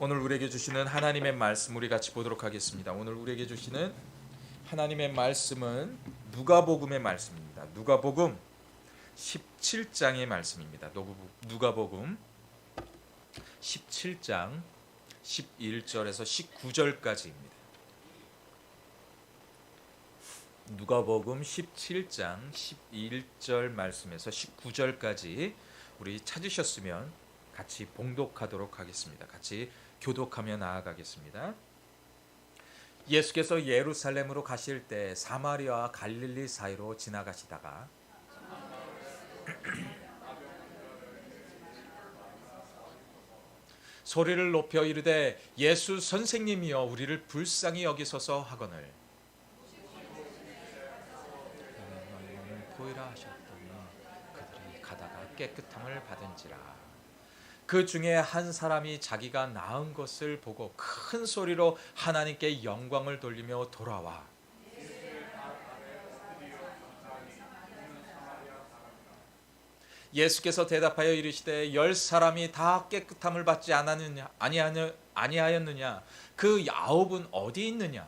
오늘 우리에게 주시는 하나님의 말씀 우리 같이 보도록 하겠습니다. 오늘 우리에게 주시는 하나님의 말씀은 누가복음의 말씀입니다. 누가복음 17장의 말씀입니다. 누가복음 17장 11절에서 19절까지입니다. 누가복음 17장 11절 말씀에서 19절까지 우리 찾으셨으면 같이 봉독하도록 하겠습니다. 같이 교독하며 나아가겠습니다. 예수께서 예루살렘으로 가실 때 사마리아와 갈릴리 사이로 지나가시다가 소리를 높여 이르되 예수 선생님이여 우리를 불쌍히 여기소서 하거늘 보이라 하셨더니 그들이 가다가 깨끗함을 받은지라. 그 중에 한 사람이 자기가 낳은 것을 보고 큰 소리로 하나님께 영광을 돌리며 돌아와 예수께서 대답하여 이르시되 10사람이 다 깨끗함을 받지 아니하였느냐 그 9은 어디 있느냐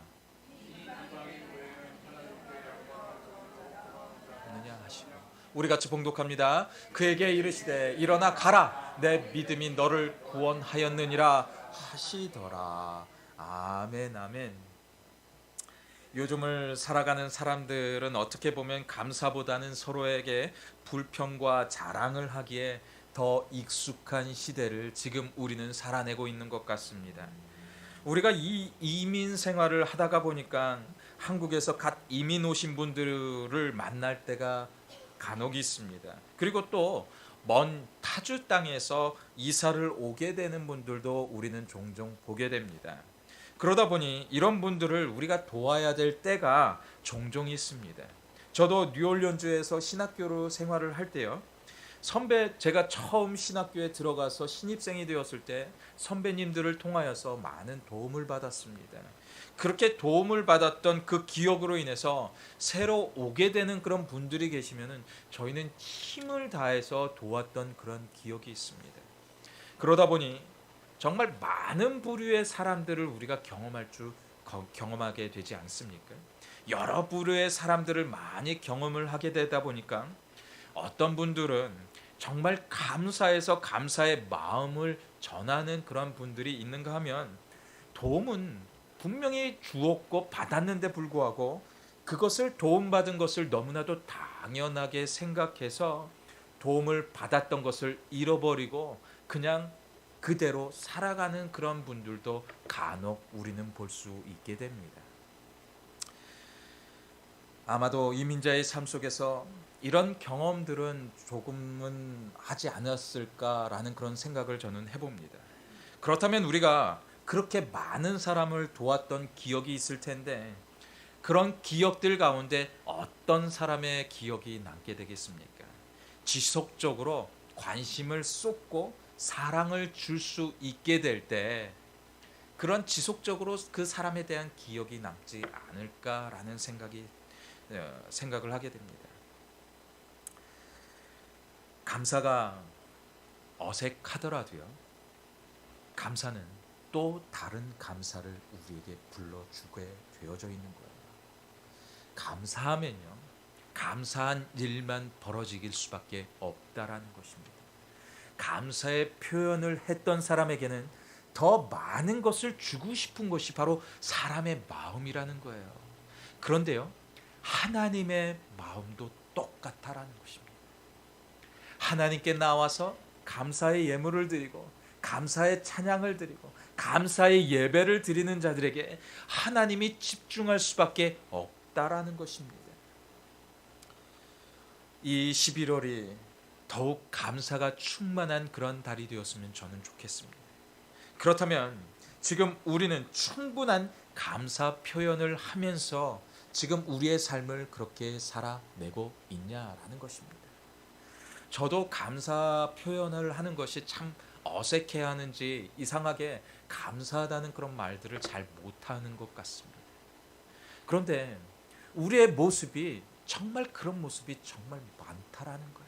하시고 우리 같이 봉독합니다. 그에게 이르시되 일어나 가라 내 믿음이 너를 구원하였느니라 하시더라. 아멘 아멘. 요즘을 살아가는 사람들은 어떻게 보면 감사보다는 서로에게 불평과 자랑을 하기에 더 익숙한 시대를 지금 우리는 살아내고 있는 것 같습니다. 우리가 이 이민 생활을 하다가 보니까 한국에서 갓 이민 오신 분들을 만날 때가 간혹 있습니다. 그리고 또 먼 타주 땅에서 이사를 오게 되는 분들도 우리는 종종 보게 됩니다. 그러다 보니 이런 분들을 우리가 도와야 될 때가 종종 있습니다. 저도 뉴올리언즈에서 신학교로 생활을 할 때요. 제가 처음 신학교에 들어가서 신입생이 되었을 때 선배님들을 통하여서 많은 도움을 받았습니다. 그렇게 도움을 받았던 그 기억으로 인해서 새로 오게 되는 그런 분들이 계시면은 저희는 힘을 다해서 도왔던 그런 기억이 있습니다. 그러다 보니 정말 많은 부류의 사람들을 우리가 경험하게 되지 않습니까? 여러 부류의 사람들을 많이 경험을 하게 되다 보니까 어떤 분들은 정말 감사해서 감사의 마음을 전하는 그런 분들이 있는가 하면 도움은 분명히 주었고 받았는데 불구하고 그것을 도움받은 것을 너무나도 당연하게 생각해서 도움을 받았던 것을 잃어버리고 그냥 그대로 살아가는 그런 분들도 간혹 우리는 볼 수 있게 됩니다. 아마도 이민자의 삶 속에서 이런 경험들은 조금은 하지 않았을까라는 그런 생각을 저는 해봅니다. 그렇다면 우리가 그렇게 많은 사람을 도왔던 기억이 있을 텐데 그런 기억들 가운데 어떤 사람의 기억이 남게 되겠습니까? 지속적으로 관심을 쏟고 사랑을 줄 수 있게 될 때 그런 지속적으로 그 사람에 대한 기억이 남지 않을까라는 생각을 하게 됩니다. 감사가 어색하더라도요. 감사는 또 다른 감사를 우리에게 불러주게 되어져 있는 거예요. 감사하면요. 감사한 일만 벌어지길 수밖에 없다라는 것입니다. 감사의 표현을 했던 사람에게는 더 많은 것을 주고 싶은 것이 바로 사람의 마음이라는 거예요. 그런데요. 하나님의 마음도 똑같다라는 것입니다. 하나님께 나와서 감사의 예물을 드리고 감사의 찬양을 드리고 감사의 예배를 드리는 자들에게 하나님이 집중할 수밖에 없다라는 것입니다. 이 11월이 더욱 감사가 충만한 그런 달이 되었으면 저는 좋겠습니다. 그렇다면 지금 우리는 충분한 감사 표현을 하면서 지금 우리의 삶을 그렇게 살아내고 있냐라는 것입니다. 저도 감사 표현을 하는 것이 참 어색해하는지 이상하게 감사하다는 그런 말들을 잘 못하는 것 같습니다. 그런데 우리의 모습이 정말 그런 모습이 정말 많다라는 거예요.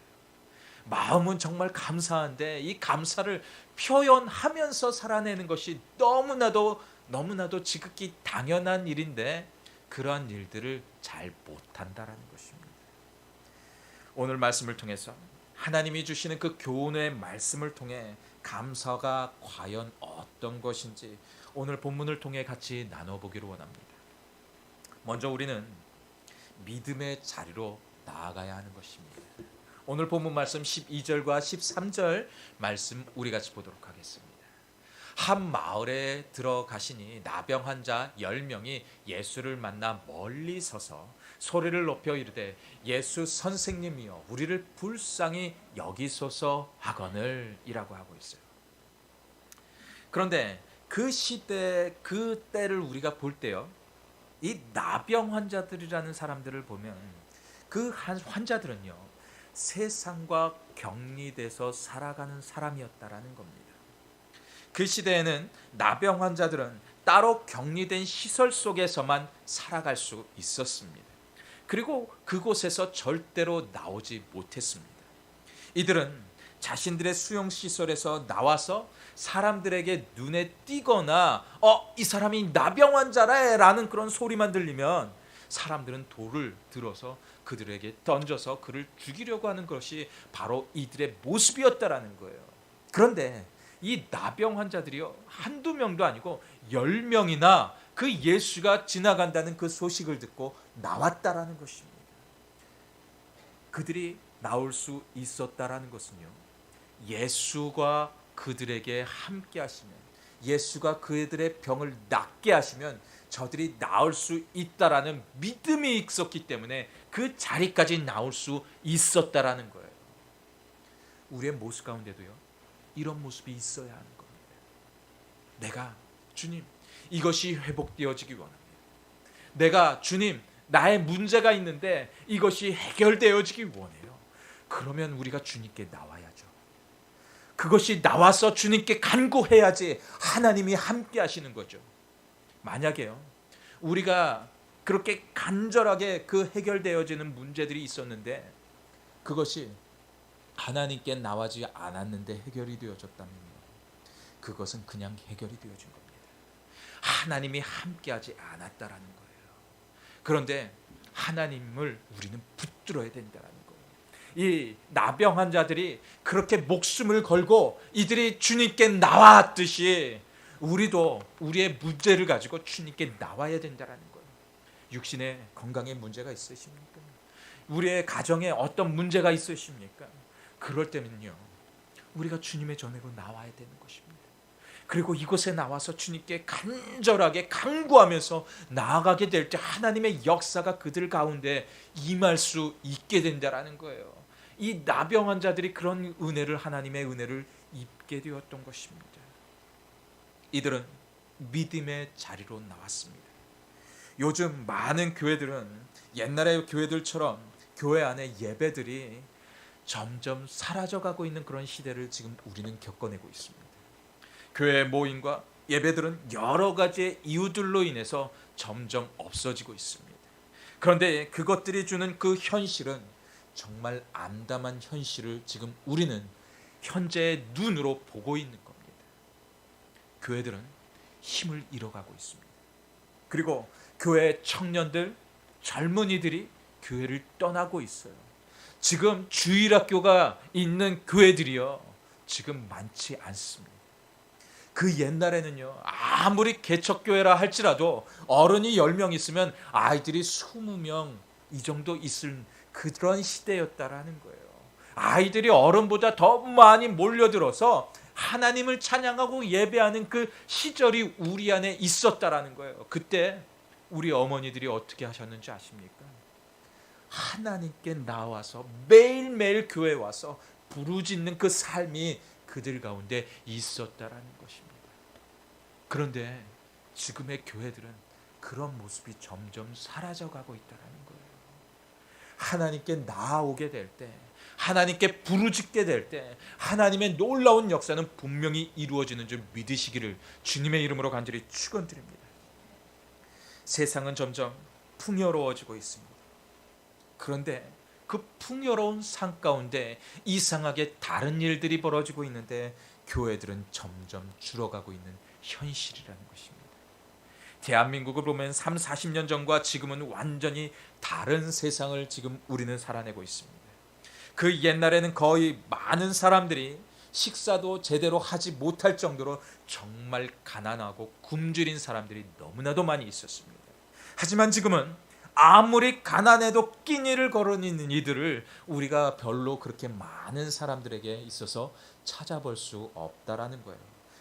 마음은 정말 감사한데 이 감사를 표현하면서 살아내는 것이 너무나도 지극히 당연한 일인데 그러한 일들을 잘 못한다라는 것입니다. 오늘 말씀을 통해서 하나님이 주시는 그 교훈의 말씀을 통해 감사가 과연 어떤 것인지 오늘 본문을 통해 같이 나눠보기를 원합니다. 먼저 우리는 믿음의 자리로 나아가야 하는 것입니다. 오늘 본문 말씀 12절과 13절 말씀 우리 같이 보도록 하겠습니다. 한 마을에 들어가시니 나병 환자 10명이 예수를 만나 멀리 서서 소리를 높여 이르되 예수 선생님이여 우리를 불쌍히 여기소서 하거늘 이라고 하고 있어요. 그런데 그 시대 그 때를 우리가 볼 때요, 이 나병 환자들이라는 사람들을 보면 그 환자들은요 세상과 격리돼서 살아가는 사람이었다라는 겁니다. 그 시대에는 나병 환자들은 따로 격리된 시설 속에서만 살아갈 수 있었습니다. 그리고 그곳에서 절대로 나오지 못했습니다. 이들은 자신들의 수용시설에서 나와서 사람들에게 눈에 띄거나 이 사람이 나병 환자라는 그런 소리만 들리면 사람들은 돌을 들어서 그들에게 던져서 그를 죽이려고 하는 것이 바로 이들의 모습이었다라는 거예요. 그런데 이 나병 환자들이요 한두 명도 아니고 10명이나 그 예수가 지나간다는 그 소식을 듣고 나왔다라는 것입니다. 그들이 나올 수 있었다라는 것은요, 예수가 그들에게 함께 하시면, 예수가 그들의 병을 낫게 하시면 저들이 나올 수 있다라는 믿음이 있었기 때문에 그 자리까지 나올 수 있었다라는 거예요. 우리의 모습 가운데도요 이런 모습이 있어야 하는 겁니다. 내가 주님 이것이 회복되어지기 원합니다. 내가 주님 나의 문제가 있는데 이것이 해결되어지기 원해요. 그러면 우리가 주님께 나와야죠. 그것이 나와서 주님께 간구해야지 하나님이 함께 하시는 거죠. 만약에요 우리가 그렇게 간절하게 그 해결되어지는 문제들이 있었는데 그것이 하나님께 나와지 않았는데 해결이 되어졌다면 그것은 그냥 해결이 되어진 겁니다. 하나님이 함께하지 않았다라는 거예요. 그런데 하나님을 우리는 붙들어야 된다라는 거예요. 이 나병 환자들이 그렇게 목숨을 걸고 이들이 주님께 나왔듯이 우리도 우리의 문제를 가지고 주님께 나와야 된다라는 거예요. 육신의 건강에 문제가 있으십니까? 우리의 가정에 어떤 문제가 있으십니까? 그럴 때는요 우리가 주님의 전에로 나와야 되는 것입니다. 그리고 이곳에 나와서 주님께 간절하게 간구하면서 나아가게 될 때 하나님의 역사가 그들 가운데 임할 수 있게 된다라는 거예요. 이 나병 환자들이 그런 은혜를, 하나님의 은혜를 입게 되었던 것입니다. 이들은 믿음의 자리로 나왔습니다. 요즘 많은 교회들은 옛날의 교회들처럼 교회 안에 예배들이 점점 사라져가고 있는 그런 시대를 지금 우리는 겪어내고 있습니다. 교회 모임과 예배들은 여러 가지의 이유들로 인해서 점점 없어지고 있습니다. 그런데 그것들이 주는 그 현실은 정말 암담한 현실을 지금 우리는 현재의 눈으로 보고 있는 겁니다. 교회들은 힘을 잃어가고 있습니다. 그리고 교회 청년들, 젊은이들이 교회를 떠나고 있어요. 지금 주일학교가 있는 교회들이요 지금 많지 않습니다. 그 옛날에는요 아무리 개척교회라 할지라도 어른이 10명 있으면 아이들이 20명 이 정도 있을 그런 시대였다라는 거예요. 아이들이 어른보다 더 많이 몰려들어서 하나님을 찬양하고 예배하는 그 시절이 우리 안에 있었다라는 거예요. 그때 우리 어머니들이 어떻게 하셨는지 아십니까? 하나님께 나와서 매일매일 교회에 와서 부르짖는 그 삶이 그들 가운데 있었다라는 것입니다. 그런데 지금의 교회들은 그런 모습이 점점 사라져가고 있다는 거예요. 하나님께 나아오게 될 때, 하나님께 부르짖게 될 때 하나님의 놀라운 역사는 분명히 이루어지는 줄 믿으시기를 주님의 이름으로 간절히 축원드립니다. 세상은 점점 풍요로워지고 있습니다. 그런데 그 풍요로운 산 가운데 이상하게 다른 일들이 벌어지고 있는데 교회들은 점점 줄어가고 있는 현실이라는 것입니다. 대한민국을 보면 3, 40년 전과 지금은 완전히 다른 세상을 지금 우리는 살아내고 있습니다. 그 옛날에는 거의 많은 사람들이 식사도 제대로 하지 못할 정도로 정말 가난하고 굶주린 사람들이 너무나도 많이 있었습니다. 하지만 지금은 아무리 가난해도 끼니를 거르는 이들을 우리가 별로 그렇게 많은 사람들에게 있어서 찾아볼 수 없다라는 거예요.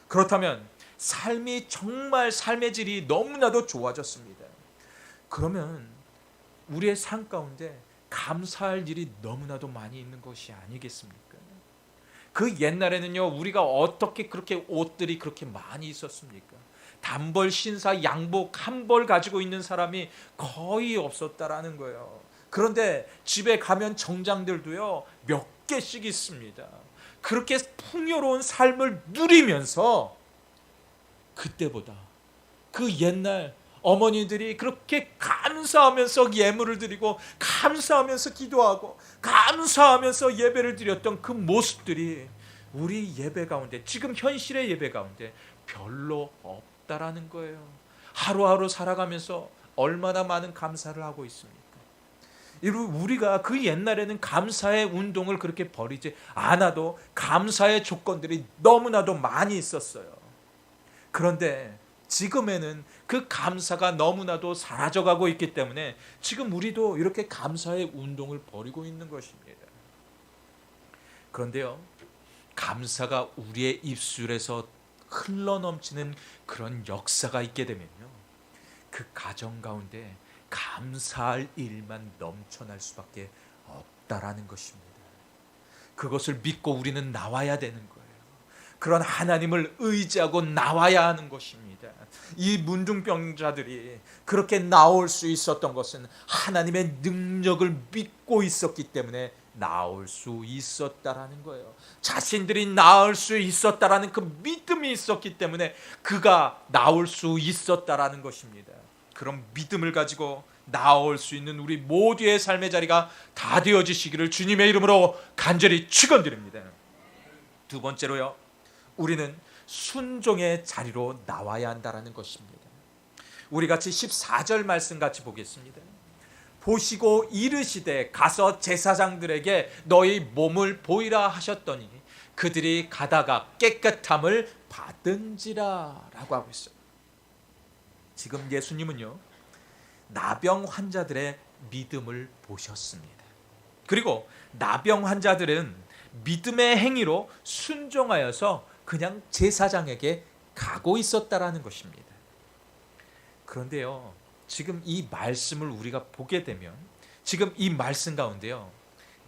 그렇다면 삶이 정말 삶의 질이 너무나도 좋아졌습니다. 그러면 우리의 삶 가운데 감사할 일이 너무나도 많이 있는 것이 아니겠습니까? 그 옛날에는요, 우리가 어떻게 그렇게 옷들이 그렇게 많이 있었습니까? 단벌 신사 양복 한 벌 가지고 있는 사람이 거의 없었다라는 거예요. 그런데 집에 가면 정장들도요 몇 개씩 있습니다. 그렇게 풍요로운 삶을 누리면서 그때보다 그 옛날 어머니들이 그렇게 감사하면서 예물을 드리고 감사하면서 기도하고 감사하면서 예배를 드렸던 그 모습들이 우리 예배 가운데, 지금 현실의 예배 가운데 별로 없다라는 거예요. 하루하루 살아가면서 얼마나 많은 감사를 하고 있습니까? 우리가 그 옛날에는 감사의 운동을 그렇게 벌이지 않아도 감사의 조건들이 너무나도 많이 있었어요. 그런데 지금에는 그 감사가 너무나도 사라져가고 있기 때문에 지금 우리도 이렇게 감사의 운동을 벌이고 있는 것입니다. 그런데요, 감사가 우리의 입술에서 흘러넘치는 그런 역사가 있게 되면요, 그 가정 가운데 감사할 일만 넘쳐날 수밖에 없다라는 것입니다. 그것을 믿고 우리는 나와야 되는 거예요. 그런 하나님을 의지하고 나와야 하는 것입니다. 이 문둥병자들이 그렇게 나올 수 있었던 것은 하나님의 능력을 믿고 있었기 때문에 나올 수 있었다라는 거예요. 자신들이 나을 수 있었다라는 그 믿음이 있었기 때문에 그가 나올 수 있었다라는 것입니다. 그런 믿음을 가지고 나올 수 있는 우리 모두의 삶의 자리가 다 되어지시기를 주님의 이름으로 간절히 축원드립니다. 두 번째로요, 우리는 순종의 자리로 나와야 한다는 것입니다. 우리 같이 14절 말씀 같이 보겠습니다. 보시고 이르시되 가서 제사장들에게 너희 몸을 보이라 하셨더니 그들이 가다가 깨끗함을 받은지라 라고 하고 있어요. 지금 예수님은요, 나병 환자들의 믿음을 보셨습니다. 그리고 나병 환자들은 믿음의 행위로 순종하여서 그냥 제사장에게 가고 있었다라는 것입니다. 그런데요, 지금 이 말씀을 우리가 보게 되면 지금 이 말씀 가운데요,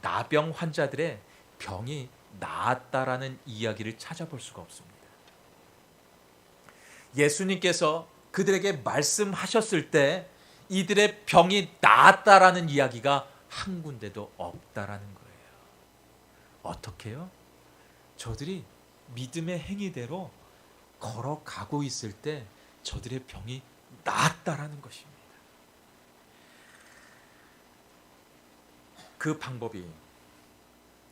나병 환자들의 병이 나았다라는 이야기를 찾아볼 수가 없습니다. 예수님께서 그들에게 말씀하셨을 때 이들의 병이 나았다라는 이야기가 한 군데도 없다라는 거예요. 어떻게요? 저들이 믿음의 행위대로 걸어가고 있을 때 저들의 병이 나았다라는 것입니다. 그 방법이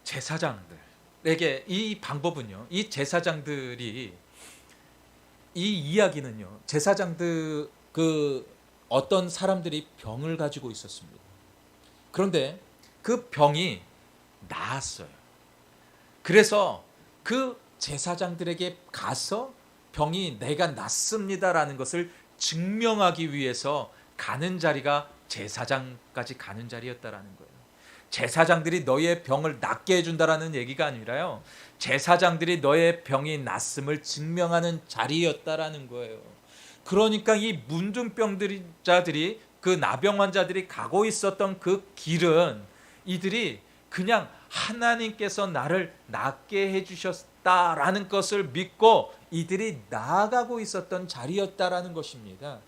제사장들에게, 이 방법은요, 이 제사장들이, 이 이야기는요, 제사장들, 어떤 사람들이 병을 가지고 있었습니다. 그런데 그 병이 나았어요. 그래서 그 제사장들에게 가서 병이 내가 낫습니다라는 것을 증명하기 위해서 가는 자리가 제사장까지 가는 자리였다라는 거예요. 제사장들이 너의 병을 낫게 해준다라는 얘기가 아니라요, 제사장들이 너의 병이 낫음을 증명하는 자리였다라는 거예요. 그러니까 이 문둥병자들이, 그 나병 환자들이 가고 있었던 그 길은 이들이 그냥 하나님께서 나를 낫게 해주셨다라는 것을 믿고 이들이 나아가고 있었던 자리였다라는 것입니다.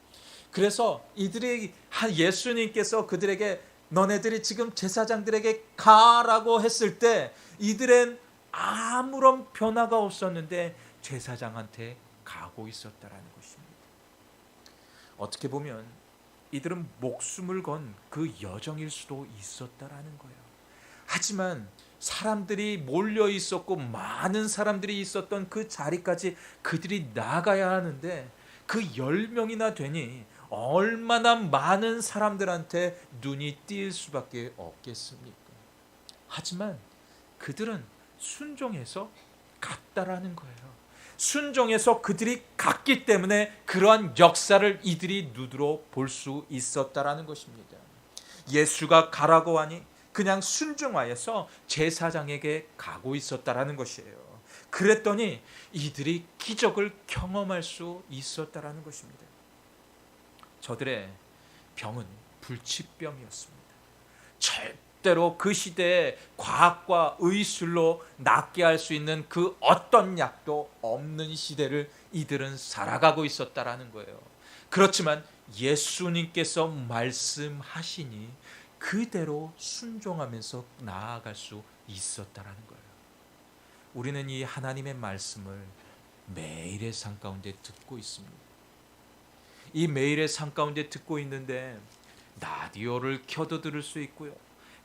그래서 이들이, 예수님께서 그들에게 너네들이 지금 제사장들에게 가라고 했을 때 이들은 아무런 변화가 없었는데 제사장한테 가고 있었다라는 것입니다. 어떻게 보면 이들은 목숨을 건 그 여정일 수도 있었다라는 거예요. 하지만 사람들이 몰려 있었고 많은 사람들이 있었던 그 자리까지 그들이 나가야 하는데 그 10명이나 되니 얼마나 많은 사람들한테 눈이 띌 수밖에 없겠습니까? 하지만 그들은 순종해서 갔다라는 거예요. 순종해서 그들이 갔기 때문에 그러한 역사를 이들이 눈으로 볼 수 있었다라는 것입니다. 예수가 가라고 하니 그냥 순종하여서 제사장에게 가고 있었다라는 것이에요. 그랬더니 이들이 기적을 경험할 수 있었다라는 것입니다. 저들의 병은 불치병이었습니다. 절대로 그 시대에 과학과 의술로 낫게 할 수 있는 그 어떤 약도 없는 시대를 이들은 살아가고 있었다라는 거예요. 그렇지만 예수님께서 말씀하시니 그대로 순종하면서 나아갈 수 있었다라는 거예요. 우리는 이 하나님의 말씀을 매일의 삶 가운데 듣고 있습니다. 이 매일의 삶 가운데 듣고 있는데 라디오를 켜도 들을 수 있고요.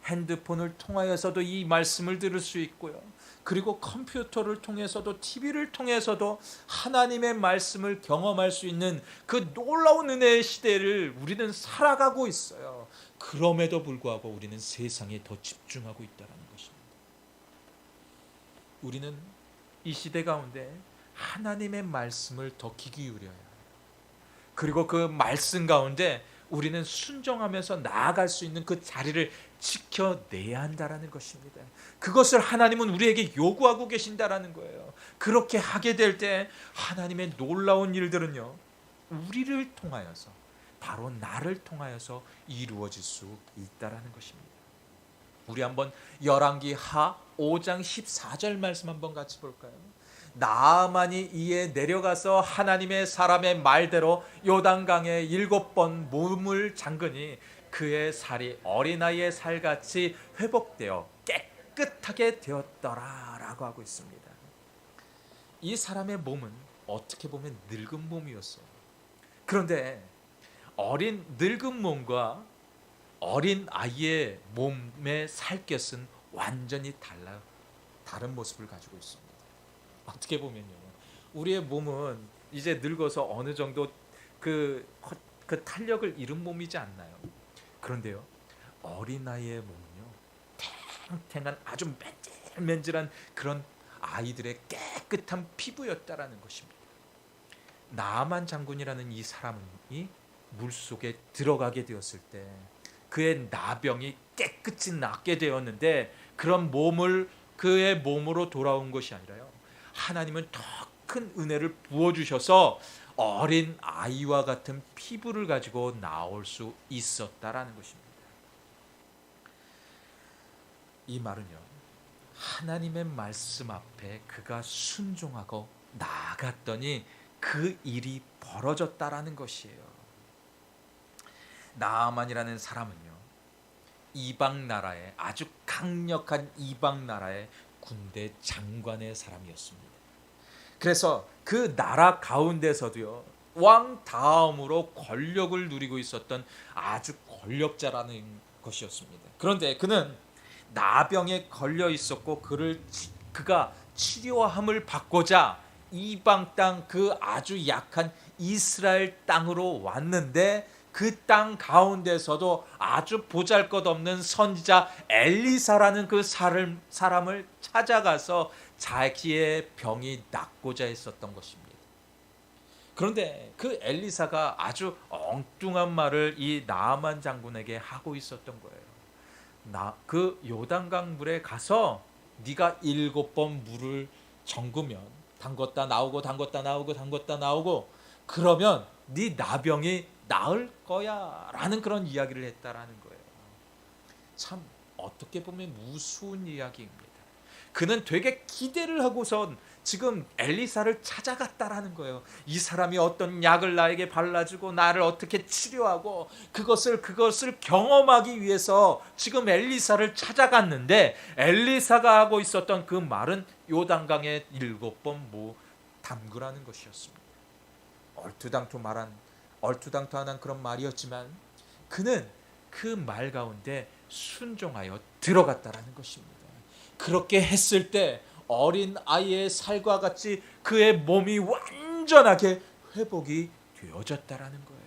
핸드폰을 통하여서도 이 말씀을 들을 수 있고요. 그리고 컴퓨터를 통해서도 TV를 통해서도 하나님의 말씀을 경험할 수 있는 그 놀라운 은혜의 시대를 우리는 살아가고 있어요. 그럼에도 불구하고 우리는 세상에 더 집중하고 있다는 것입니다. 우리는 이 시대 가운데 하나님의 말씀을 더 귀 기울여야 해요. 그리고 그 말씀 가운데 우리는 순종하면서 나아갈 수 있는 그 자리를 지켜내야 한다라는 것입니다. 그것을 하나님은 우리에게 요구하고 계신다라는 거예요. 그렇게 하게 될 때 하나님의 놀라운 일들은요, 우리를 통하여서, 바로 나를 통하여서 이루어질 수 있다라는 것입니다. 우리 한번 열왕기 하 5장 14절 말씀 한번 같이 볼까요? 나아만이 이에 내려가서 하나님의 사람의 말대로 요단강에 7번 몸을 잠그니 그의 살이 어린아이의 살같이 회복되어 깨끗하게 되었더라 라고 하고 있습니다. 이 사람의 몸은 어떻게 보면 늙은 몸이었어요. 그런데 늙은 몸과 어린 아이의 몸의 살갗은 완전히 다른 모습을 가지고 있습니다. 어떻게 보면요, 우리의 몸은 이제 늙어서 어느 정도 그 탄력을 잃은 몸이지 않나요? 그런데요, 어린아이의 몸은요, 탱탱한 아주 맨질맨질한 그런 아이들의 깨끗한 피부였다라는 것입니다. 나아만 장군이라는 이 사람이 물속에 들어가게 되었을 때 그의 나병이 깨끗이 낫게 되었는데, 그런 몸을 그의 몸으로 돌아온 것이 아니라요, 하나님은 더 큰 은혜를 부어주셔서 어린 아이와 같은 피부를 가지고 나올 수 있었다라는 것입니다. 이 말은요, 하나님의 말씀 앞에 그가 순종하고 나아갔더니 그 일이 벌어졌다라는 것이에요. 나아만이라는 사람은요, 이방 나라의 아주 강력한 이방 나라의 군대 장관의 사람이었습니다. 그래서 그 나라 가운데서도요, 왕 다음으로 권력을 누리고 있었던 아주 권력자라는 것이었습니다. 그런데 그는 나병에 걸려 있었고 그가 치료함을 받고자 이방 땅, 그 아주 약한 이스라엘 땅으로 왔는데, 그 땅 가운데서도 아주 보잘것없는 선지자 엘리사라는 그 사람을 찾아가서 자기의 병이 낫고자 했었던 것입니다. 그런데 그 엘리사가 아주 엉뚱한 말을 이 나아만 장군에게 하고 있었던 거예요. 그 요단강 물에 가서 네가 7번 물을 잠그면, 담궜다 나오고 담궜다 나오고 담궜다 나오고, 그러면 네 나병이 나을 거야 라는 그런 이야기를 했다라는 거예요. 참 어떻게 보면 우스운 이야기입니다. 그는 되게 기대를 하고선 지금 엘리사를 찾아갔다라는 거예요. 이 사람이 어떤 약을 나에게 발라주고 나를 어떻게 치료하고 그것을 경험하기 위해서 지금 엘리사를 찾아갔는데, 엘리사가 하고 있었던 그 말은 요단강에 7번 담그라는 것이었습니다. 얼토당토한 그런 말이었지만 그는 그 말 가운데 순종하여 들어갔다라는 것입니다. 그렇게 했을 때 어린 아이의 살과 같이 그의 몸이 완전하게 회복이 되어졌다라는 거예요.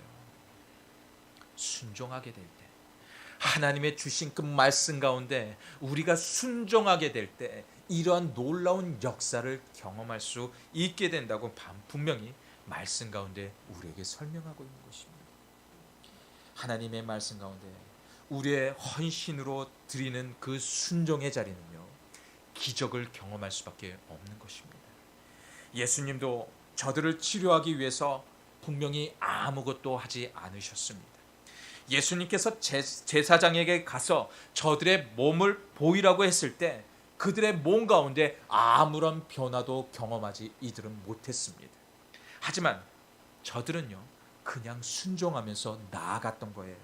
순종하게 될 때, 하나님의 주신 그 말씀 가운데 우리가 순종하게 될 때 이러한 놀라운 역사를 경험할 수 있게 된다고 분명히 말씀 가운데 우리에게 설명하고 있는 것입니다. 하나님의 말씀 가운데 우리의 헌신으로 드리는 그 순종의 자리는요, 기적을 경험할 수밖에 없는 것입니다. 예수님도 저들을 치료하기 위해서 분명히 아무것도 하지 않으셨습니다. 예수님께서 제사장에게 가서 저들의 몸을 보이라고 했을 때 그들의 몸 가운데 아무런 변화도 경험하지 이들은 못했습니다. 하지만 저들은요, 그냥 순종하면서 나아갔던 거예요.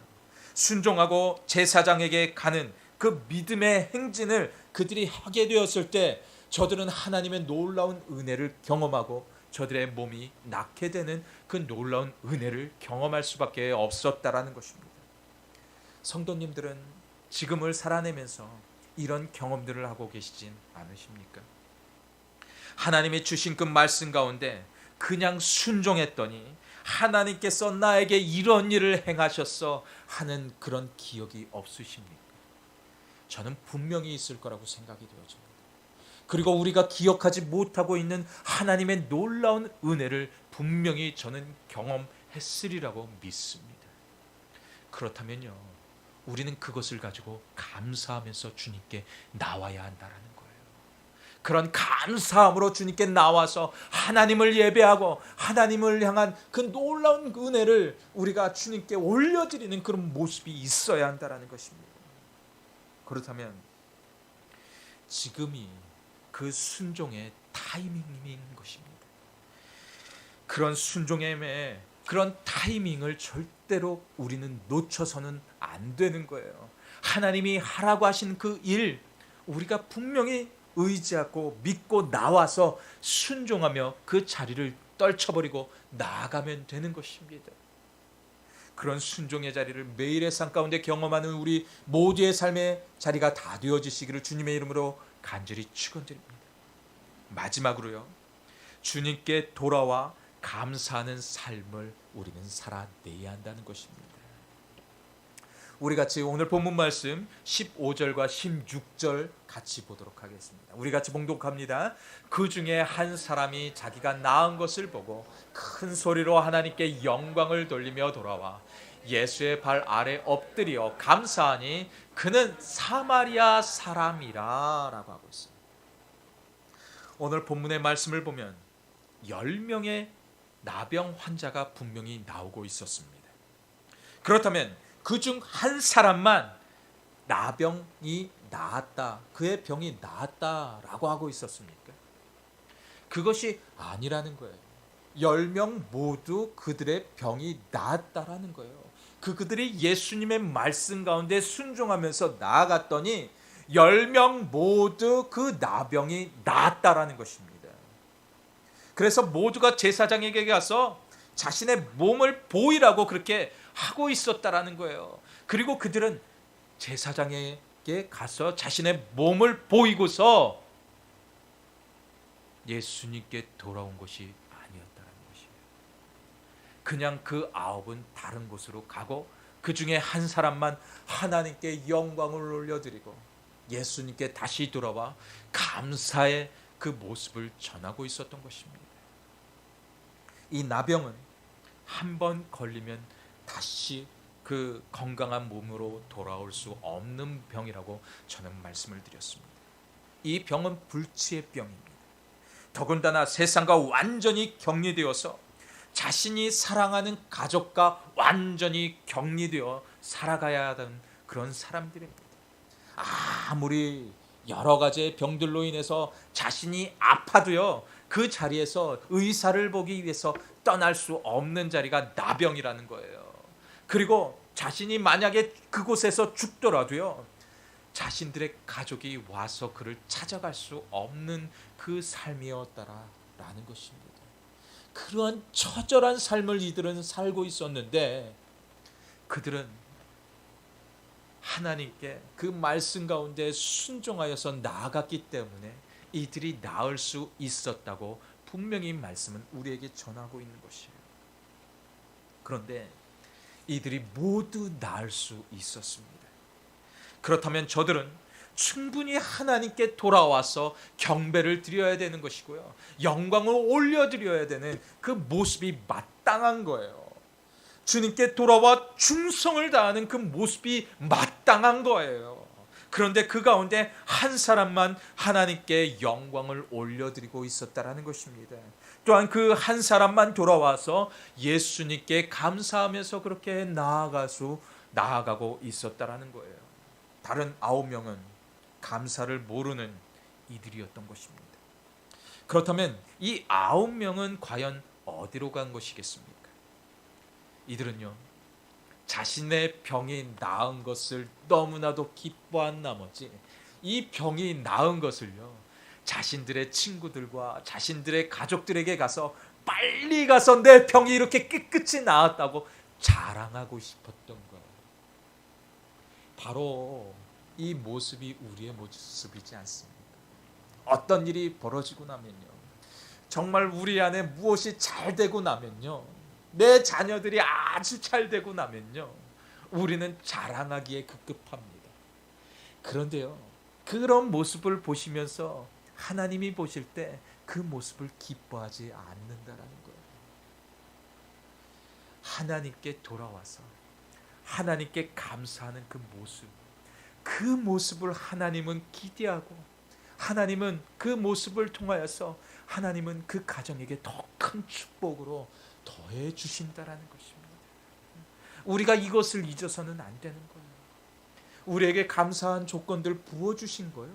순종하고 제사장에게 가는 그 믿음의 행진을 그들이 하게 되었을 때 저들은 하나님의 놀라운 은혜를 경험하고 저들의 몸이 낫게 되는 그 놀라운 은혜를 경험할 수밖에 없었다라는 것입니다. 성도님들은 지금을 살아내면서 이런 경험들을 하고 계시진 않으십니까? 하나님이 주신 그 말씀 가운데 그냥 순종했더니 하나님께서 나에게 이런 일을 행하셨어 하는 그런 기억이 없으십니까? 저는 분명히 있을 거라고 생각이 되어집니다. 그리고 우리가 기억하지 못하고 있는 하나님의 놀라운 은혜를 분명히 저는 경험했으리라고 믿습니다. 그렇다면요, 우리는 그것을 가지고 감사하면서 주님께 나와야 한다라는 거예요. 그런 감사함으로 주님께 나와서 하나님을 예배하고 하나님을 향한 그 놀라운 은혜를 우리가 주님께 올려드리는 그런 모습이 있어야 한다라는 것입니다. 그렇다면 지금이 그 순종의 타이밍인 것입니다. 그런 순종의 그런 타이밍을 절대로 우리는 놓쳐서는 안 되는 거예요. 하나님이 하라고 하신 그 일, 우리가 분명히 의지하고 믿고 나와서 순종하며 그 자리를 떨쳐버리고 나아가면 되는 것입니다. 그런 순종의 자리를 매일의 삶 가운데 경험하는 우리 모두의 삶의 자리가 다 되어지시기를 주님의 이름으로 간절히 축원드립니다. 마지막으로요, 주님께 돌아와 감사하는 삶을 우리는 살아내야 한다는 것입니다. 우리 같이 오늘 본문 말씀 15절과 16절 같이 보도록 하겠습니다. 우리 같이 봉독합니다. 그 중에 한 사람이 자기가 낳은 것을 보고 큰 소리로 하나님께 영광을 돌리며 돌아와 예수의 발 아래 엎드려 감사하니 그는 사마리아 사람이라 라고 하고 있습니다. 오늘 본문의 말씀을 보면 10명의 나병 환자가 분명히 나오고 있었습니다. 그렇다면 그중 한 사람만 나병이 나았다, 그의 병이 나았다라고 하고 있었습니까? 그것이 아니라는 거예요. 10명 모두 그들의 병이 나았다라는 거예요. 그들이 예수님의 말씀 가운데 순종하면서 나아갔더니 10명 모두 그 나병이 나았다라는 것입니다. 그래서 모두가 제사장에게 가서 자신의 몸을 보이라고 그렇게 하고 있었다라는 거예요. 그리고 그들은 제사장에게 가서 자신의 몸을 보이고서 예수님께 돌아온 것이 아니었다는 것이에요. 그냥 그 9은 다른 곳으로 가고 그 중에 한 사람만 하나님께 영광을 올려드리고 예수님께 다시 돌아와 감사의 그 모습을 전하고 있었던 것입니다. 이 나병은 한 번 걸리면 다시 그 건강한 몸으로 돌아올 수 없는 병이라고 저는 말씀을 드렸습니다. 이 병은 불치의 병입니다. 더군다나 세상과 완전히 격리되어서 자신이 사랑하는 가족과 완전히 격리되어 살아가야 하던 그런 사람들입니다. 아무리 여러 가지의 병들로 인해서 자신이 아파도요, 그 자리에서 의사를 보기 위해서 떠날 수 없는 자리가 나병이라는 거예요. 그리고 자신이 만약에 그곳에서 죽더라도요, 자신들의 가족이 와서 그를 찾아갈 수 없는 그 삶이었다라는 것입니다. 그러한 처절한 삶을 이들은 살고 있었는데 그들은 하나님께 그 말씀 가운데 순종하여서 나아갔기 때문에 이들이 나을 수 있었다고 분명히 말씀은 우리에게 전하고 있는 것이에요. 그런데 이들이 모두 나을 수 있었습니다. 그렇다면 저들은 충분히 하나님께 돌아와서 경배를 드려야 되는 것이고요, 영광을 올려드려야 되는 그 모습이 마땅한 거예요. 주님께 돌아와 충성을 다하는 그 모습이 마땅한 거예요. 그런데 그 가운데 한 사람만 하나님께 영광을 올려드리고 있었다라는 것입니다. 또한 그 한 사람만 돌아와서 예수님께 감사하면서 그렇게 나아가고 있었다라는 거예요. 다른 9명은 감사를 모르는 이들이었던 것입니다. 그렇다면 이 9명은 과연 어디로 간 것이겠습니까? 이들은요, 자신의 병이 나은 것을 너무나도 기뻐한 나머지 이 병이 나은 것을요, 자신들의 친구들과 자신들의 가족들에게 가서 빨리 가서 내 병이 이렇게 깨끗이 나았다고 자랑하고 싶었던 거예요. 바로 이 모습이 우리의 모습이지 않습니까? 어떤 일이 벌어지고 나면요, 정말 우리 안에 무엇이 잘 되고 나면요, 내 자녀들이 아주 잘 되고 나면요, 우리는 자랑하기에 급급합니다. 그런데요, 그런 모습을 보시면서 하나님이 보실 때 그 모습을 기뻐하지 않는다라는 거예요. 하나님께 돌아와서 하나님께 감사하는 그 모습을 하나님은 기대하고, 하나님은 그 모습을 통하여서 하나님은 그 가정에게 더 큰 축복으로 더해 주신다라는 것입니다. 우리가 이것을 잊어서는 안 되는 거예요. 우리에게 감사한 조건들 부어주신 거예요.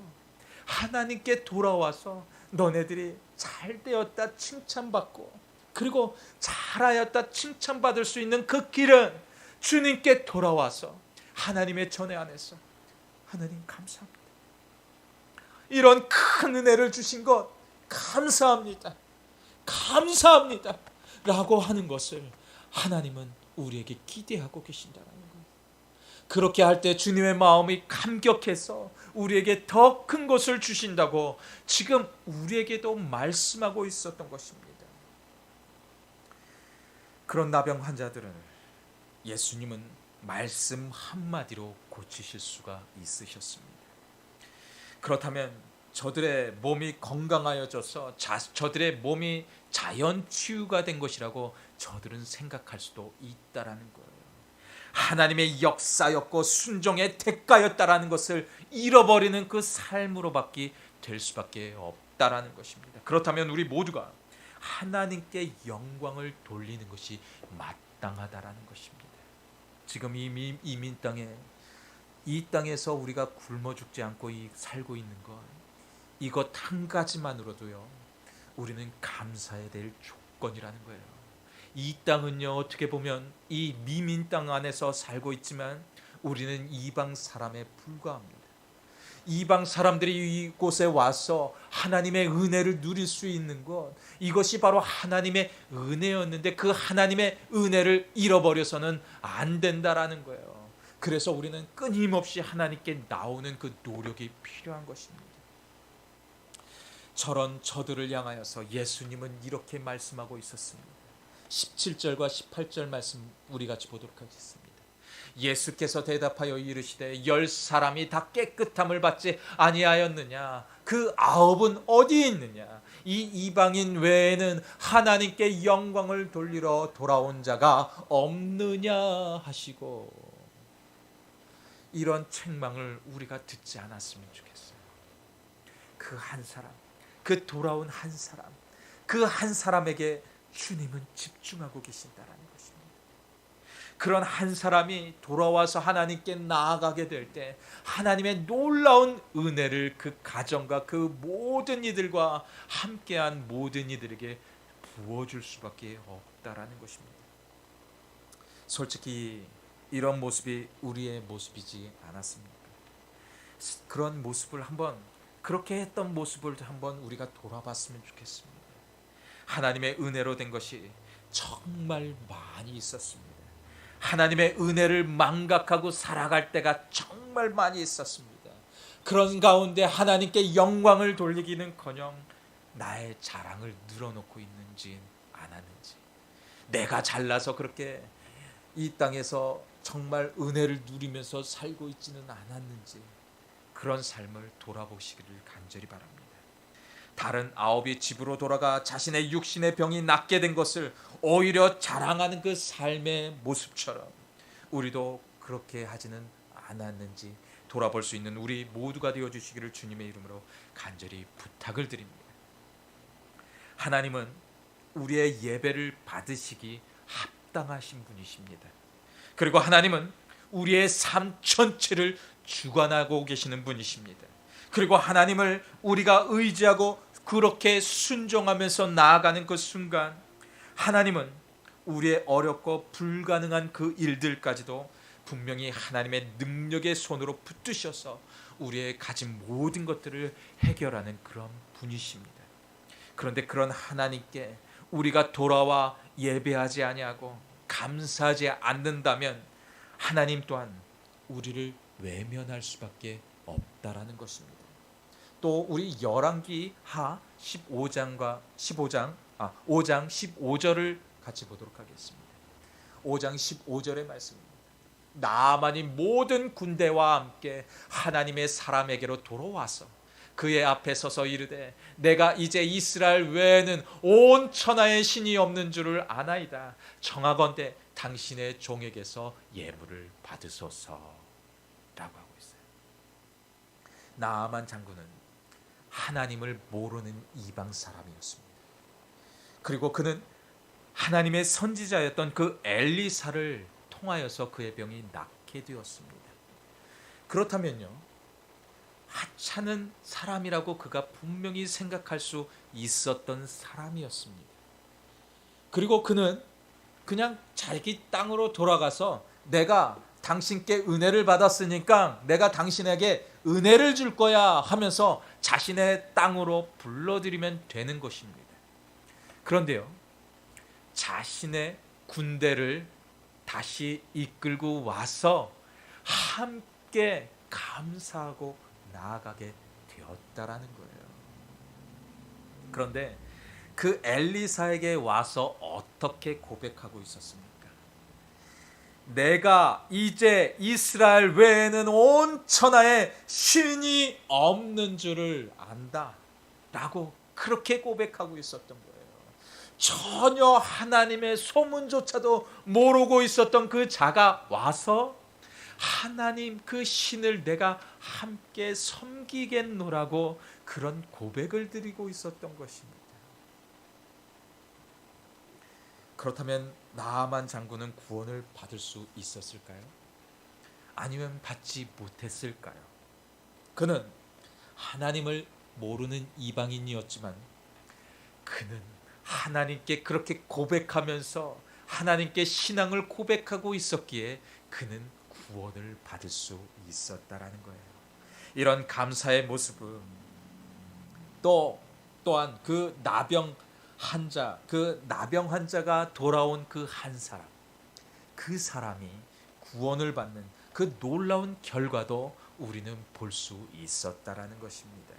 하나님께 돌아와서 너네들이 잘 되었다 칭찬받고, 그리고 잘하였다 칭찬받을 수 있는 그 길은 주님께 돌아와서 하나님의 전에 안에서 하나님 감사합니다, 이런 큰 은혜를 주신 것 감사합니다, 감사합니다 라고 하는 것을 하나님은 우리에게 기대하고 계신다는 거예요. 그렇게 할 때 주님의 마음이 감격해서 우리에게 더 큰 것을 주신다고 지금 우리에게도 말씀하고 있었던 것입니다. 그런 나병 환자들은 예수님은 말씀 한마디로 고치실 수가 있으셨습니다. 그렇다면 저들의 몸이 건강하여져서 저들의 몸이 자연 치유가 된 것이라고 저들은 생각할 수도 있다라는 거예요. 하나님의 역사였고 순종의 대가였다라는 것을 잃어버리는 그 삶으로밖에 될 수밖에 없다라는 것입니다. 그렇다면 우리 모두가 하나님께 영광을 돌리는 것이 마땅하다라는 것입니다. 지금 이 이민 땅에, 이 땅에서 우리가 굶어 죽지 않고 살고 있는 것, 이것 한 가지만으로도요, 우리는 감사해야 될 조건이라는 거예요. 이 땅은요, 어떻게 보면 이 미민 땅 안에서 살고 있지만 우리는 이방 사람에 불과합니다. 이방 사람들이 이곳에 와서 하나님의 은혜를 누릴 수 있는 것, 이것이 바로 하나님의 은혜였는데 그 하나님의 은혜를 잃어버려서는 안 된다라는 거예요. 그래서 우리는 끊임없이 하나님께 나오는 그 노력이 필요한 것입니다. 저런 저들을 향하여서 예수님은 이렇게 말씀하고 있었습니다. 17절과 18절 말씀 우리 같이 보도록 하겠습니다. 예수께서 대답하여 이르시되 10사람이 다 깨끗함을 받지 아니하였느냐? 그 9은 어디 있느냐? 이 이방인 외에는 하나님께 영광을 돌리러 돌아온 자가 없느냐 하시고, 이런 책망을 우리가 듣지 않았으면 좋겠어요. 그 한 사람, 그 돌아온 한 사람, 그 한 사람에게 주님은 집중하고 계신다라는 것입니다. 그런 한 사람이 돌아와서 하나님께 나아가게 될 때 하나님의 놀라운 은혜를 그 가정과 그 모든 이들과 함께한 모든 이들에게 부어줄 수밖에 없다라는 것입니다. 솔직히 이런 모습이 우리의 모습이지 않았습니까? 그런 모습을 한번, 그렇게 했던 모습을 한번 우리가 돌아봤으면 좋겠습니다. 하나님의 은혜로 된 것이 정말 많이 있었습니다. 하나님의 은혜를 망각하고 살아갈 때가 정말 많이 있었습니다. 그런 가운데 하나님께 영광을 돌리기는커녕 나의 자랑을 늘어놓고 있는지 않았는지, 내가 잘나서 그렇게 이 땅에서 정말 은혜를 누리면서 살고 있지는 않았는지, 그런 삶을 돌아보시기를 간절히 바랍니다. 다른 9이 집으로 돌아가 자신의 육신의 병이 낫게 된 것을 오히려 자랑하는 그 삶의 모습처럼 우리도 그렇게 하지는 않았는지 돌아볼 수 있는 우리 모두가 되어주시기를 주님의 이름으로 간절히 부탁을 드립니다. 하나님은 우리의 예배를 받으시기 합당하신 분이십니다. 그리고 하나님은 우리의 삶 전체를 주관하고 계시는 분이십니다. 그리고 하나님을 우리가 의지하고 그렇게 순종하면서 나아가는 그 순간, 하나님은 우리의 어렵고 불가능한 그 일들까지도 분명히 하나님의 능력의 손으로 붙드셔서 우리의 가진 모든 것들을 해결하는 그런 분이십니다. 그런데 그런 하나님께 우리가 돌아와 예배하지 아니하고 감사하지 않는다면 하나님 또한 우리를 외면할 수밖에 없다라는 것입니다. 또 우리 열왕기하 5장 15절을 같이 보도록 하겠습니다. 5장 15절의 말씀입니다. 나아만이 모든 군대와 함께 하나님의 사람에게로 돌아와서 그의 앞에 서서 이르되 내가 이제 이스라엘 외에는 온 천하의 신이 없는 줄을 아나이다. 청하건대 당신의 종에게서 예물을 받으소서 라고 하고 있어요. 나아만 장군은 하나님을 모르는 이방 사람이었습니다. 그리고 그는 하나님의 선지자였던 그 엘리사를 통하여서 그의 병이 낫게 되었습니다. 그렇다면요, 하찮은 사람이라고 그가 분명히 생각할 수 있었던 사람이었습니다. 그리고 그는 그냥 자기 땅으로 돌아가서 내가 당신께 은혜를 받았으니까 내가 당신에게 은혜를 줄 거야 하면서 자신의 땅으로 불러들이면 되는 것입니다. 그런데요, 자신의 군대를 다시 이끌고 와서 함께 감사하고 나아가게 되었다라는 거예요. 그런데 그 엘리사에게 와서 어떻게 고백하고 있었습니까? 내가 이제 이스라엘 외에는 온 천하에 신이 없는 줄을 안다 라고 그렇게 고백하고 있었던 거예요. 전혀 하나님의 소문조차도 모르고 있었던 그 자가 와서 하나님 그 신을 내가 함께 섬기겠노라고 그런 고백을 드리고 있었던 것입니다. 그렇다면 나아만 장군은 구원을 받을 수 있었을까요? 아니면 받지 못했을까요? 그는 하나님을 모르는 이방인이었지만 그는 하나님께 그렇게 고백하면서 하나님께 신앙을 고백하고 있었기에 그는 구원을 받을 수 있었다라는 거예요. 이런 감사의 모습은 또한 그 나병 환자가 돌아온 그 한 사람, 그 사람이 구원을 받는 그 놀라운 결과도 우리는 볼 수 있었다라는 것입니다.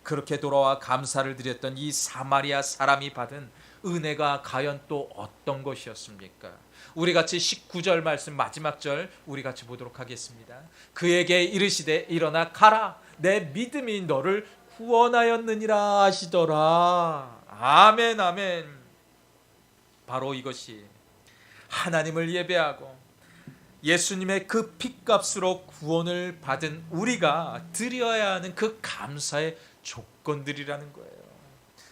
그렇게 돌아와 감사를 드렸던 이 사마리아 사람이 받은 은혜가 과연 또 어떤 것이었습니까? 우리 같이 19절 말씀 마지막 절 우리 같이 보도록 하겠습니다. 그에게 이르시되 일어나 가라, 내 믿음이 너를 구원하였느니라 하시더라. 아멘, 아멘. 바로 이것이 하나님을 예배하고 예수님의 그 핏값으로 구원을 받은 우리가 드려야 하는 그 감사의 조건들이라는 거예요.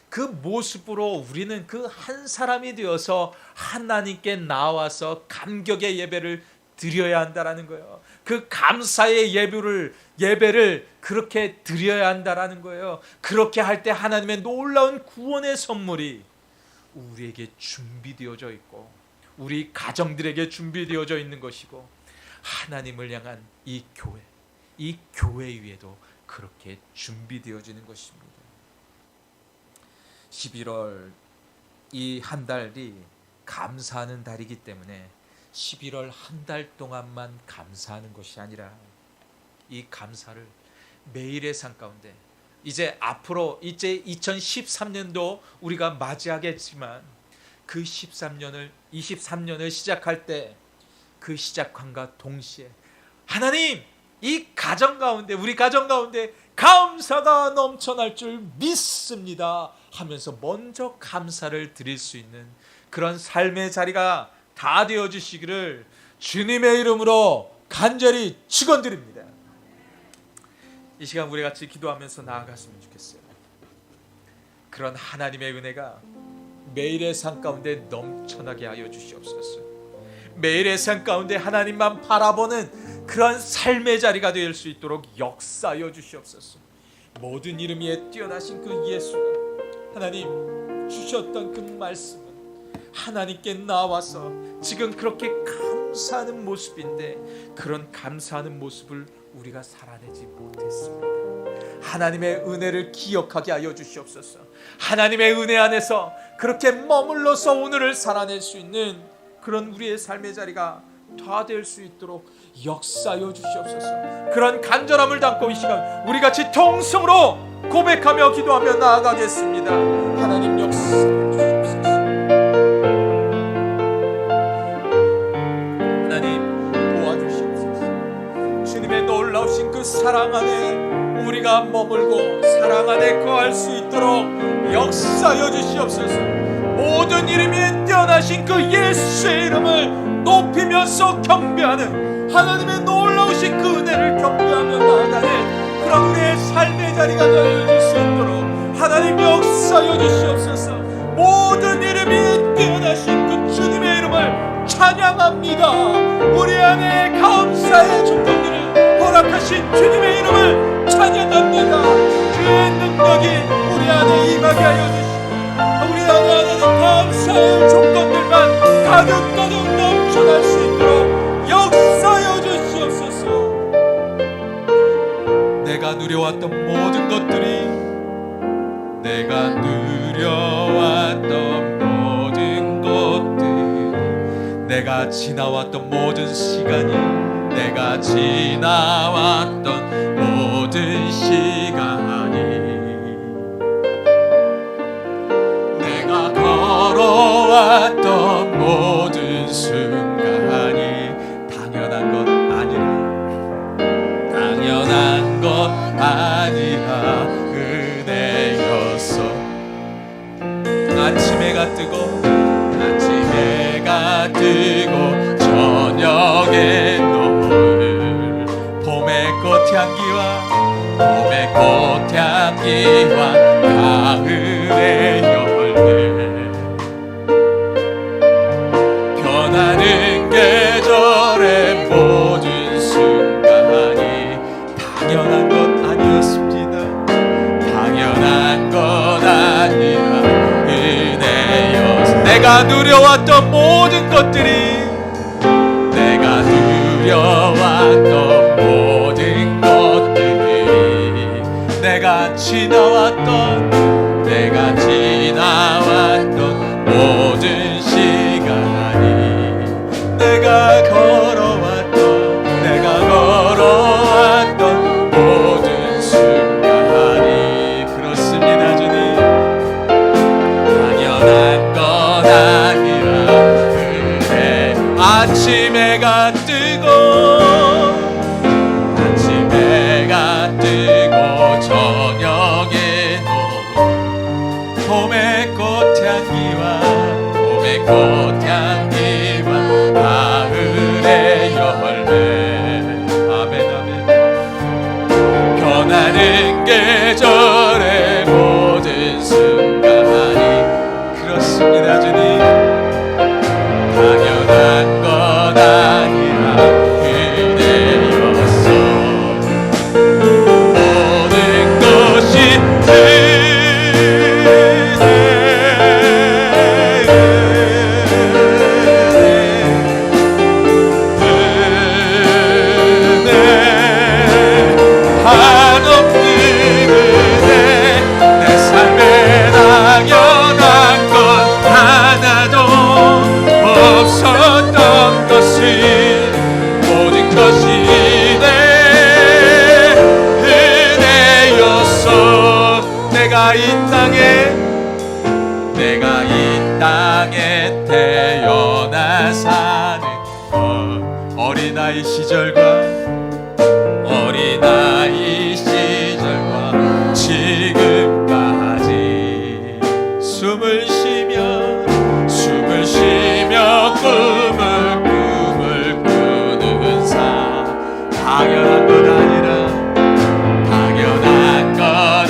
그 모습으로 우리는 그 한 사람이 되어서 하나님께 나와서 감격의 예배를 드려야 한다라는 거예요. 그 감사의 예배를 그렇게 드려야 한다라는 거예요. 그렇게 할 때 하나님의 놀라운 구원의 선물이 우리에게 준비되어져 있고 우리 가정들에게 준비되어져 있는 것이고 하나님을 향한 이 교회 위에도 그렇게 준비되어지는 것입니다. 11월 이 한 달이 감사하는 달이기 때문에 11월 한 달 동안만 감사하는 것이 아니라 이 감사를 매일의 삶 가운데 이제 앞으로 이제 2013년도 우리가 맞이하겠지만 그 23년을 시작할 때 그 시작함과 동시에 하나님 이 가정 가운데 우리 가정 가운데 감사가 넘쳐날 줄 믿습니다 하면서 먼저 감사를 드릴 수 있는 그런 삶의 자리가 다 되어 주시기를 주님의 이름으로 간절히 축원드립니다. 이 시간 우리 같이 기도하면서 나아갔으면 좋겠어요. 그런 하나님의 은혜가 매일의 삶 가운데 넘쳐나게 하여 주시옵소서. 매일의 삶 가운데 하나님만 바라보는 그런 삶의 자리가 될 수 있도록 역사하여 주시옵소서. 모든 이름 위에 뛰어나신 그 예수가 하나님 주셨던 그 말씀은 하나님께 나와서 지금 그렇게 감사하는 모습인데 그런 감사하는 모습을 우리가 살아내지 못했습니다. 하나님의 은혜를 기억하게 하여 주시옵소서. 하나님의 은혜 안에서 그렇게 머물러서 오늘을 살아낼 수 있는 그런 우리의 삶의 자리가 다 될 수 있도록 역사하여 주시옵소서. 그런 간절함을 담고 이 시간 우리 같이 통성으로 고백하며 기도하며 나아가겠습니다. 하나님 역사하여 주시옵소서. 하나님 도와주시옵소서. 주님의 놀라우신 그 사랑 안에 우리가 머물고 사랑 안에 거할 수 있도록 역사하여 주시옵소서. 모든 이름이 뛰어나신 그 예수의 이름을 높이면서 경배하는 하나님의 놀라우신 그 은혜를 경배하며 나아가는 그런 우리의 삶의 자리가 되어질 수 있도록 하나님 역사하여 주시옵소서. 모든 이름이 뛰어나신 그 주님의 이름을 찬양합니다. 우리 안에 감사의 조건들을 허락하신 주님의 이름을 찬양합니다. 그의 능력이 우리 안에 임하게 하여 주시옵소서. 우리 안에 감사의 조건들만 가득가득 넘쳐날 수 있도록 역사하여 주시옵소서. 내가 누려왔던 모든 것들이 내가 누려왔던 모든 것들이 내가 지나왔던 모든 시간이 내가 지나왔던 모든 시간이 걸어왔던 모든 순간이 당연한 것 아니라 당연한 것 아니라 은혜였어. 아침 해가 뜨고 저녁에 노을 봄의 꽃향기와 가을의 열매 변하는 계절의 모든 순간이 당연한 것 아니었습니다. 당연한 것 아니라 은혜였어. 내가 누려왔던 모든 것들이 내가 누려왔던 모든 것들이 내가 지나왔던 모든 시간이 내가 걸어왔던 모든 순간이 그렇습니다. 주님 당연한 것 아니라 은혜. 아침 해가 뜨고 저녁에 노을 봄의 꽃향기와 가을의 열매 아멘 아멘 변하는 계절의 모든 순간이 그렇습니다. 주님 당연한 것 아니라 은혜였어. 모든 것이 은혜 어린아이 시절과 지금까지 숨을 쉬며 꿈을 꾸는 삶, 당연한 것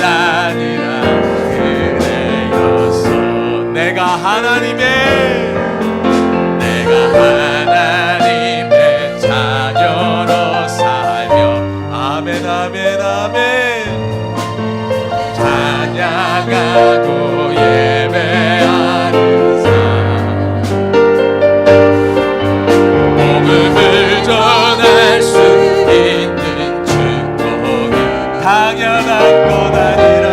아니라 그대였어. 내가 하나님의 자녀로 살며 아멘 아멘 아멘 찬양하고 예배하는 삶, 복음을 전할 수 있는 축복이 당연한 것 아니라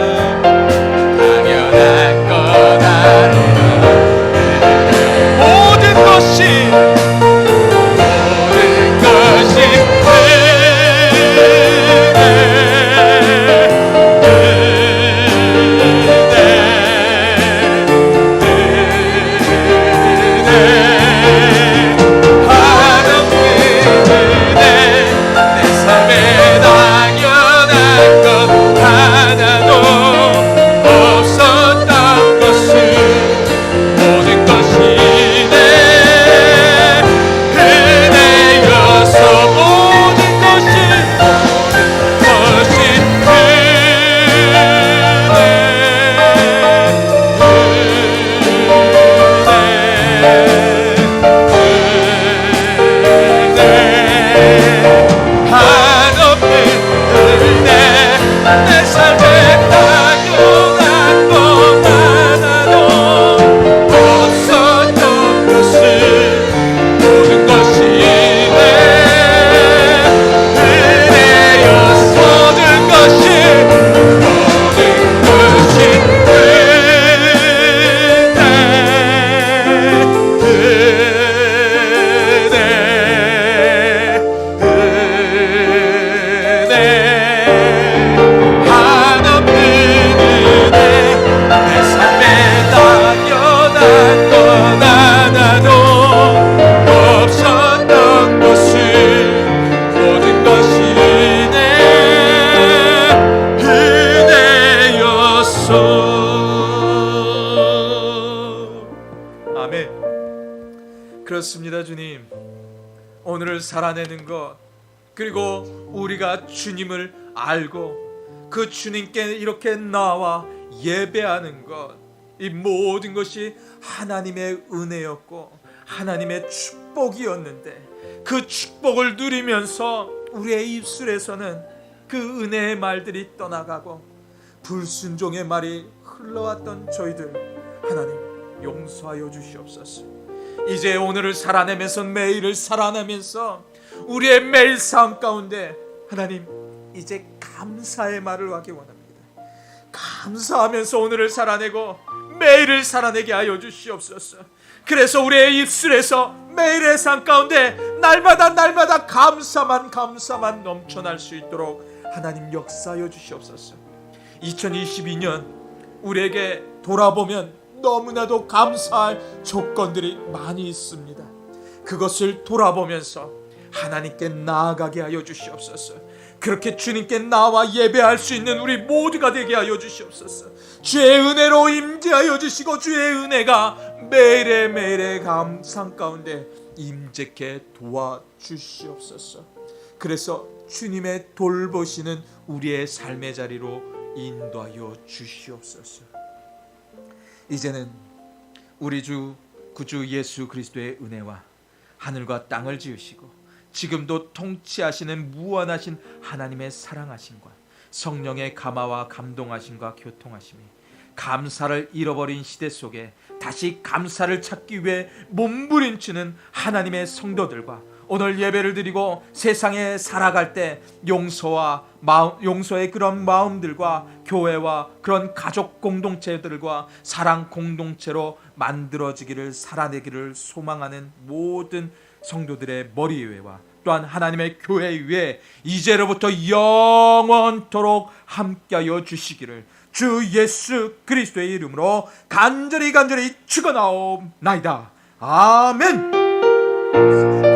모든 것이 그렇습니다. 주님, 오늘을 살아내는 것, 그리고 우리가 주님을 알고 그 주님께 이렇게 나와 예배하는 것, 이 모든 것이 하나님의 은혜였고 하나님의 축복이었는데, 그 축복을 누리면서 우리의 입술에서는 그 은혜의 말들이 떠나가고 불순종의 말이 흘러왔던 저희들, 하나님 용서하여 주시옵소서. 이제 오늘을 살아내면서, 매일을 살아내면서 우리의 매일 삶 가운데 하나님, 이제 감사의 말을 하기 원합니다. 감사하면서 오늘을 살아내고 매일을 살아내게 하여 주시옵소서. 그래서 우리의 입술에서 매일의 삶 가운데 날마다 감사만 넘쳐날 수 있도록 하나님 역사하여 주시옵소서. 2022년 우리에게 돌아보면 너무나도 감사할 조건들이 많이 있습니다. 그것을 돌아보면서 하나님께 나아가게 하여 주시옵소서. 그렇게 주님께 나와 예배할 수 있는 우리 모두가 되게 하여 주시옵소서. 주의 은혜로 임재하여 주시고 주의 은혜가 매일의 감상 가운데 임재케 도와주시옵소서. 그래서 주님의 돌보시는 우리의 삶의 자리로 인도하여 주시옵소서. 이제는 우리 주 구주 예수 그리스도의 은혜와 하늘과 땅을 지으시고 지금도 통치하시는 무한하신 하나님의 사랑하심과 성령의 감화와 감동하심과 교통하심이 감사를 잃어버린 시대 속에 다시 감사를 찾기 위해 몸부림치는 하나님의 성도들과 오늘 예배를 드리고 세상에 살아갈 때 용서의 그런 마음들과 교회와 그런 가족 공동체들과 사랑 공동체로 만들어지기를, 살아내기를 소망하는 모든 성도들의 머리 위에와 또한 하나님의 교회 위에 이제로부터 영원토록 함께하여 주시기를 주 예수 그리스도의 이름으로 간절히 축원하옵나이다. 아멘.